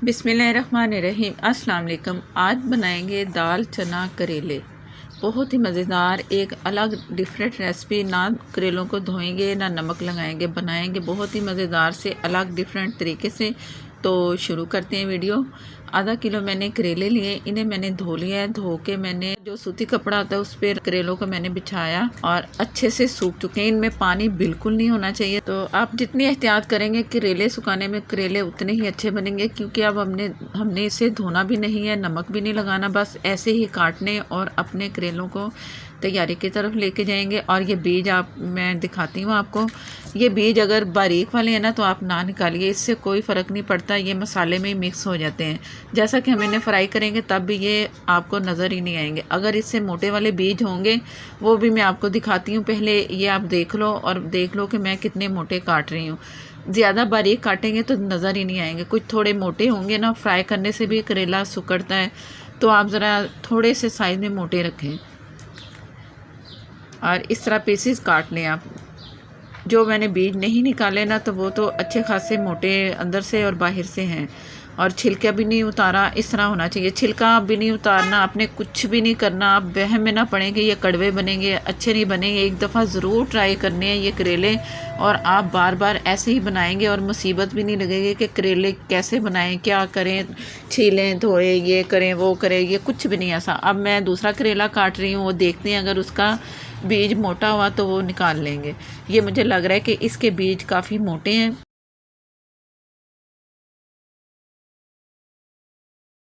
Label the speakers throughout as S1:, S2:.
S1: बिस्मिल्लाहिर्रहमानिर्रहीम। अस्सलाम वालेकुम। आज बनाएंगे दाल चना करेले। बहुत ही मज़ेदार एक अलग डिफरेंट रेसिपी। ना करेलों को धोएंगे ना नमक लगाएंगे, बनाएंगे बहुत ही मज़ेदार से अलग डिफरेंट तरीके से। तो शुरू करते हैं वीडियो। आधा किलो मैंने करेले लिए, इन्हें मैंने धो लिया है। धो के मैंने जो सूती कपड़ा होता है उस पर करेलों को मैंने बिछाया और अच्छे से सूख चुके हैं। इनमें पानी बिल्कुल नहीं होना चाहिए। तो आप जितनी एहतियात करेंगे करेले सुखाने में, करेले उतने ही अच्छे बनेंगे। क्योंकि अब हमने इसे धोना भी नहीं है, नमक भी नहीं लगाना, बस ऐसे ही काटने और अपने करेलों को तैयारी की तरफ लेके जाएंगे। और ये बीज मैं दिखाती हूँ आपको। ये बीज अगर बारीक वाले हैं ना तो आप ना निकालिए, इससे कोई फ़र्क नहीं पड़ता, ये मसाले में ही मिक्स हो जाते हैं। जैसा कि हम इन्हें फ्राई करेंगे तब भी ये आपको नज़र ही नहीं आएंगे। अगर इससे मोटे वाले बीज होंगे वो भी मैं आपको दिखाती हूँ। पहले ये आप देख लो और देख लो कि मैं कितने मोटे काट रही हूँ। ज़्यादा बारीक काटेंगे तो नज़र ही नहीं आएंगे। कुछ थोड़े मोटे होंगे ना, फ्राई करने से भी करेला सिकुड़ता है, तो आप ज़रा थोड़े से साइज़ में मोटे रखें और इस तरह पीसेस काट लें आप। जो मैंने बीज नहीं निकाले ना तो वो तो अच्छे खासे मोटे अंदर से और बाहर से हैं। और छिलका भी नहीं उतारा, इस तरह होना चाहिए। छिलका भी नहीं उतारना, आपने कुछ भी नहीं करना। आप वहम में ना पड़ेंगे ये कड़वे बनेंगे, अच्छे नहीं बनेंगे। एक दफ़ा ज़रूर ट्राई करने हैं ये करेले और आप बार बार ऐसे ही बनाएंगे और मुसीबत भी नहीं लगेगी कि करेले कैसे बनाएं, क्या करें, छीलें धोए, ये करें वो करें, ये कुछ भी नहीं ऐसा। अब मैं दूसरा करेला काट रही हूँ, वो देखते हैं अगर उसका बीज मोटा हुआ तो वो निकाल लेंगे। ये मुझे लग रहा है कि इसके बीज काफ़ी मोटे हैं,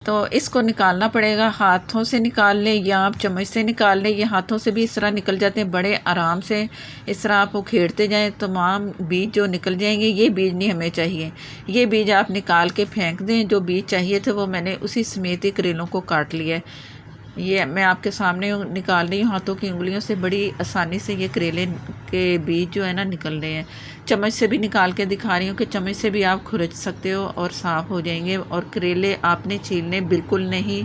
S1: तो इसको निकालना पड़ेगा। हाथों से निकाल लें या आप चम्मच से निकाल लें, ये हाथों से भी इस तरह निकल जाते हैं बड़े आराम से। इस तरह आप उखेड़ते जाएं, तमाम बीज जो निकल जाएंगे। ये बीज नहीं हमें चाहिए, ये बीज आप निकाल के फेंक दें। जो बीज चाहिए थे वो मैंने उसी समेत ही करेलों को काट लिया है। ये मैं आपके सामने निकाल रही हूँ हाथों की उंगलियों से। बड़ी आसानी से ये करेले के बीज जो है ना निकल रहे हैं। चम्मच से भी निकाल के दिखा रही हूँ कि चम्मच से भी आप खुरच सकते हो और साफ़ हो जाएंगे। और करेले आपने छीलने बिल्कुल नहीं,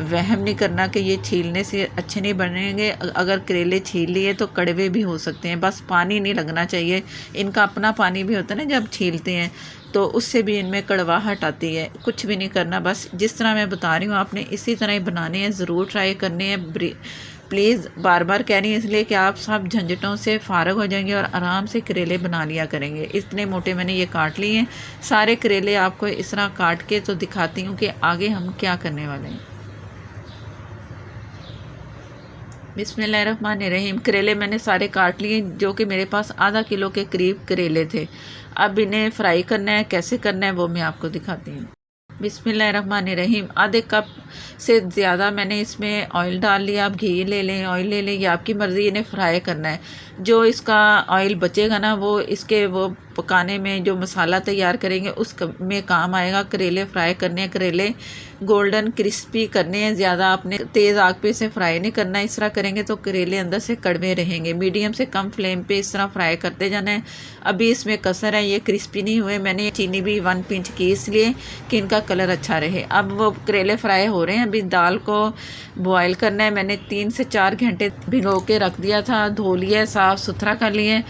S1: वहम नहीं करना कि ये छीलने से अच्छे नहीं बनेंगे। अगर करेले छील लिए तो कड़वे भी हो सकते हैं, बस पानी नहीं लगना चाहिए। इनका अपना पानी भी होता है ना जब छीलते हैं, तो उससे भी इनमें कड़वाहट आती है। कुछ भी नहीं करना, बस जिस तरह मैं बता रही हूँ आपने इसी तरह ही बनाने हैं। ज़रूर ट्राई करने हैं। प्लीज़ बार बार कह रही हैं इसलिए कि आप सब झंझटों से फ़ारग हो जाएंगे और आराम से करेले बना लिया करेंगे। इतने मोटे मैंने ये काट लिए हैं। सारे करेले आपको इस तरह काट के तो दिखाती हूँ कि आगे हम क्या करने वाले हैं। बिस्मिल्लाहिर्रहमानिर्रहीम। करेले मैंने सारे काट लिए, जो कि मेरे पास आधा किलो के करीब करेले थे। अब इन्हें फ्राई करना है, कैसे करना है वो मैं आपको दिखाती हूँ। बिस्मिल्लाहिर्रहमानिर्रहीम। आधे कप से ज़्यादा मैंने इसमें ऑयल डाल लिया। आप घी ले लें, ऑयल ले लें, ये आपकी मर्ज़ी। इन्हें फ्राई करना है। जो इसका ऑयल बचेगा ना वो इसके वो पकाने में जो मसाला तैयार करेंगे उस में काम आएगा। करेले फ्राई करने हैं, करेले गोल्डन क्रिस्पी करने हैं। ज़्यादा आपने तेज़ आग पे इसे फ्राई नहीं करना है। इस तरह करेंगे तो करेले अंदर से कड़वे रहेंगे। मीडियम से कम फ्लेम पे इस तरह फ्राई करते जाना है। अभी इसमें कसर है, ये क्रिस्पी नहीं हुए। मैंने चीनी भी 1 पिंच की इसलिए कि इनका कलर अच्छा रहे। अब वो करेले फ्राई हो रहे हैं। अभी दाल को बॉयल करना है। मैंने 3 से 4 घंटे भिगो के रख दिया था, धो लिया, साफ़ सुथरा कर लिए।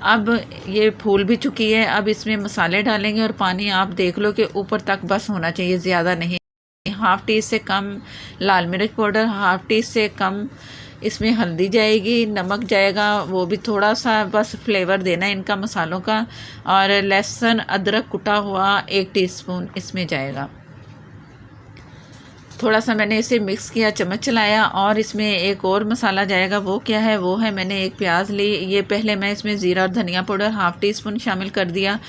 S1: अब ये फूल भी चुकी है। अब इसमें मसाले डालेंगे और पानी आप देख लो कि ऊपर तक बस होना चाहिए, ज़्यादा नहीं। हाफ़ टी से कम लाल मिर्च पाउडर, हाफ़ टी से कम इसमें हल्दी जाएगी, नमक जाएगा, वो भी थोड़ा सा, बस फ्लेवर देना है इनका मसालों का। और लहसुन अदरक कुटा हुआ 1 टीस्पून इसमें जाएगा। थोड़ा सा मैंने इसे मिक्स किया, चम्मच चलाया। और इसमें एक और मसाला जाएगा, वो क्या है, वो है मैंने एक प्याज ली। ये पहले मैं इसमें ज़ीरा और धनिया पाउडर हाफ़ टी स्पून शामिल कर दिया।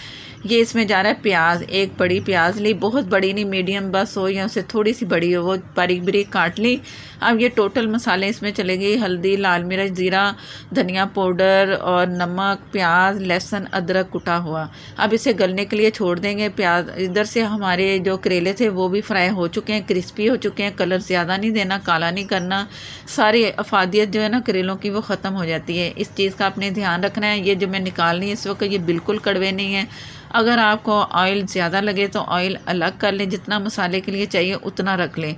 S1: ये इसमें जा रहा है प्याज। एक बड़ी प्याज ली, बहुत बड़ी नहीं, मीडियम बस हो या उससे थोड़ी सी बड़ी हो, वो बारीक बारीक काट ली। अब ये टोटल मसाले इसमें चलेंगे, हल्दी, लाल मिर्च, ज़ीरा, धनिया पाउडर और नमक, प्याज, लहसुन अदरक कुटा हुआ। अब इसे गलने के लिए छोड़ देंगे। प्याज इधर से हमारे जो करेले थे वो भी फ्राई हो चुके हैं, क्रिस्पी हो चुके हैं। कलर ज़्यादा नहीं देना, काला नहीं करना। सारी अफादियत जो है ना करेलों की वो ख़त्म हो जाती है। इस चीज़ का आपने ध्यान रखना है। ये जो मैं निकाल रही हूँ इस वक्त, ये बिल्कुल कड़वे नहीं है। अगर आपको ऑयल ज़्यादा लगे तो ऑयल अलग कर लें, जितना मसाले के लिए चाहिए उतना रख लें।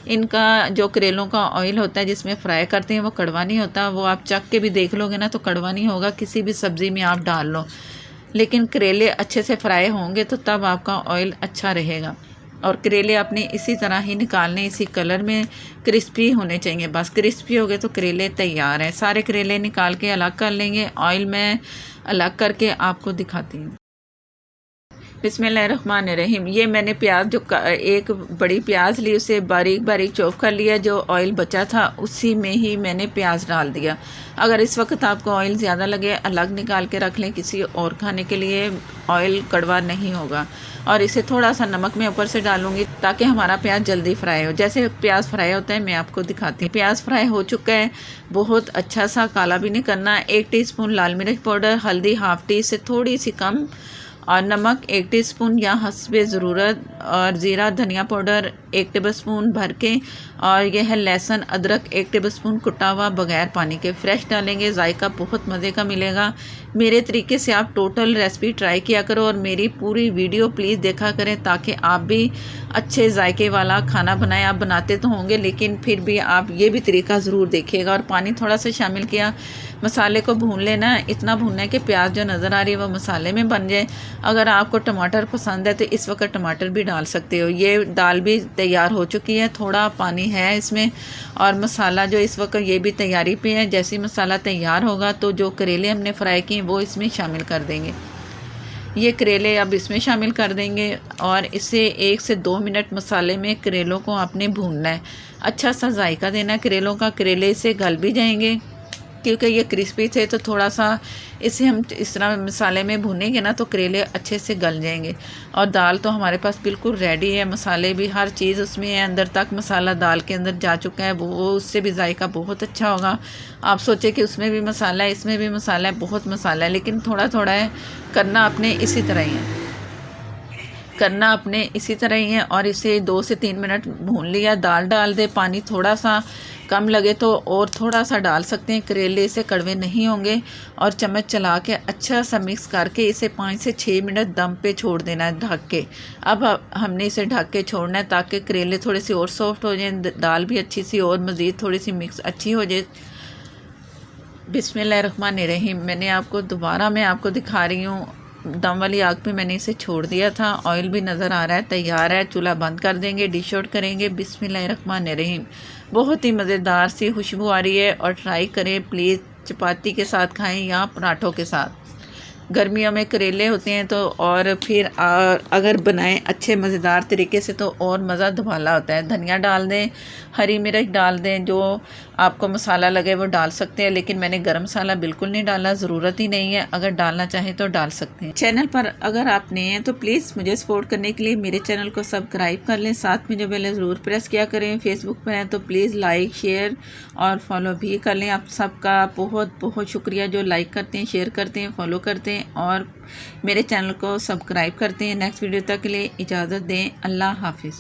S1: इनका जो करेलों का ऑयल होता है जिसमें फ्राई करते हैं वो कड़वा नहीं होता। वो आप चख के भी देख लोगे ना तो कड़वा नहीं होगा। किसी भी सब्ज़ी में आप डाल लो, लेकिन करेले अच्छे से फ्राई होंगे तो तब आपका ऑयल अच्छा रहेगा। और करेले अपने इसी तरह ही निकालने, इसी कलर में क्रिस्पी होने चाहिए। बस क्रिस्पी हो गए तो करेले तैयार हैं। सारे करेले निकाल के अलग कर लेंगे। ऑयल में अलग करके आपको दिखाती हूँ। बिस्मिल्लाहिर्रहमानिर्रहीम। ये मैंने प्याज जो एक बड़ी प्याज ली, उसे बारीक बारीक चॉप कर लिया। जो ऑयल बचा था उसी में ही मैंने प्याज डाल दिया। अगर इस वक्त आपको ऑयल ज़्यादा लगे अलग निकाल के रख लें, किसी और खाने के लिए ऑयल कड़वा नहीं होगा। और इसे थोड़ा सा नमक मैं ऊपर से डालूंगी ताकि हमारा प्याज जल्दी फ्राई हो। जैसे प्याज फ्राई होता है मैं आपको दिखाती हूँ। प्याज फ्राई हो चुका है, बहुत अच्छा सा काला भी नहीं करना। 1 टीस्पून लाल मिर्च पाउडर, हल्दी हाफ टी से थोड़ी सी कम, और नमक 1 टीस्पून या हस्बे ज़रूरत, और ज़ीरा धनिया पाउडर 1 टेबलस्पून भर के, और यह है लहसुन अदरक 1 टेबलस्पून कुटा हुआ बगैर पानी के। फ्रेश डालेंगे, जायका बहुत मज़े का मिलेगा। मेरे तरीके से आप टोटल रेसिपी ट्राई किया करो और मेरी पूरी वीडियो प्लीज़ देखा करें ताकि आप भी अच्छे जायके वाला खाना बनाएं। आप बनाते तो होंगे लेकिन फिर भी आप ये भी तरीका ज़रूर देखिएगा। और पानी थोड़ा सा शामिल किया। मसाले को भून लेना है, इतना भूनना है कि प्याज जो नज़र आ रही है वो मसाले में बन जाए। अगर आपको टमाटर पसंद है तो इस वक्त टमाटर भी डाल सकते हो। ये दाल भी तैयार हो चुकी है, थोड़ा पानी है इसमें, और मसाला जो इस वक्त ये भी तैयारी पे है। जैसे ही मसाला तैयार होगा तो जो करेले हमने फ्राई किए वो इसमें शामिल कर देंगे। ये करेले अब इसमें शामिल कर देंगे और इसे 1 से 2 मिनट मसाले में करेलों को आपने भूनना है। अच्छा सा जायका देना है करेलों का। करेले से गल भी जाएंगे क्योंकि ये क्रिस्पी थे, तो थोड़ा सा इसे हम इस तरह मसाले में भूनेंगे ना तो करेले अच्छे से गल जाएंगे। और दाल तो हमारे पास बिल्कुल रेडी है, मसाले भी हर चीज़ उसमें है, अंदर तक मसाला दाल के अंदर जा चुका है। वो उससे भी जायका बहुत अच्छा होगा। आप सोचे कि उसमें भी मसाला है, इसमें भी मसाला है, बहुत मसाला है, लेकिन थोड़ा थोड़ा है, करना अपने इसी तरह ही है, करना अपने इसी तरह ही है। और इसे 2 से 3 मिनट भून लिया। दाल डाल दे, पानी थोड़ा सा कम लगे तो और थोड़ा सा डाल सकते हैं, करेले से कड़वे नहीं होंगे। और चम्मच चला के अच्छा सा मिक्स करके इसे 5 से 6 मिनट दम पे छोड़ देना है ढक के। अब हमने इसे ढक के छोड़ना है ताकि करेले थोड़े से और सॉफ्ट हो जाएं, दाल भी अच्छी सी और मज़ीद थोड़ी सी मिक्स अच्छी हो जाए। बिस्मिल्लाहिर्रहमानिर्रहीम। मैं आपको दिखा रही हूँ। दम वाली आग पे मैंने इसे छोड़ दिया था। ऑयल भी नज़र आ रहा है, तैयार है। चूल्हा बंद कर देंगे, डिश आउट करेंगे। बिस्मिल्लाहिर्रहमानिर्रहीम। बहुत ही मज़ेदार सी खुशबू आ रही है और ट्राई करें प्लीज़। चपाती के साथ खाएं या पराठों के साथ। गर्मियों में करेले होते हैं तो और फिर अगर बनाएं अच्छे मज़ेदार तरीके से तो और मज़ा दुबाला होता है। धनिया डाल दें, हरी मिर्च डाल दें, जो आपको मसाला लगे वो डाल सकते हैं, लेकिन मैंने गरम मसाला बिल्कुल नहीं डाला, ज़रूरत ही नहीं है। अगर डालना चाहें तो डाल सकते हैं। चैनल पर अगर आप नए हैं तो प्लीज़ मुझे सपोर्ट करने के लिए मेरे चैनल को सब्सक्राइब कर लें, साथ में जो बेल ज़रूर प्रेस किया करें। फेसबुक पर हैं तो प्लीज़ लाइक शेयर और फॉलो भी कर लें। आप सबका बहुत बहुत शुक्रिया जो लाइक करते हैं, शेयर करते हैं, फॉलो करते हैं और मेरे चैनल को सब्सक्राइब करते हैं। नेक्स्ट वीडियो तक के लिए इजाज़त दें। अल्लाह हाफिज़।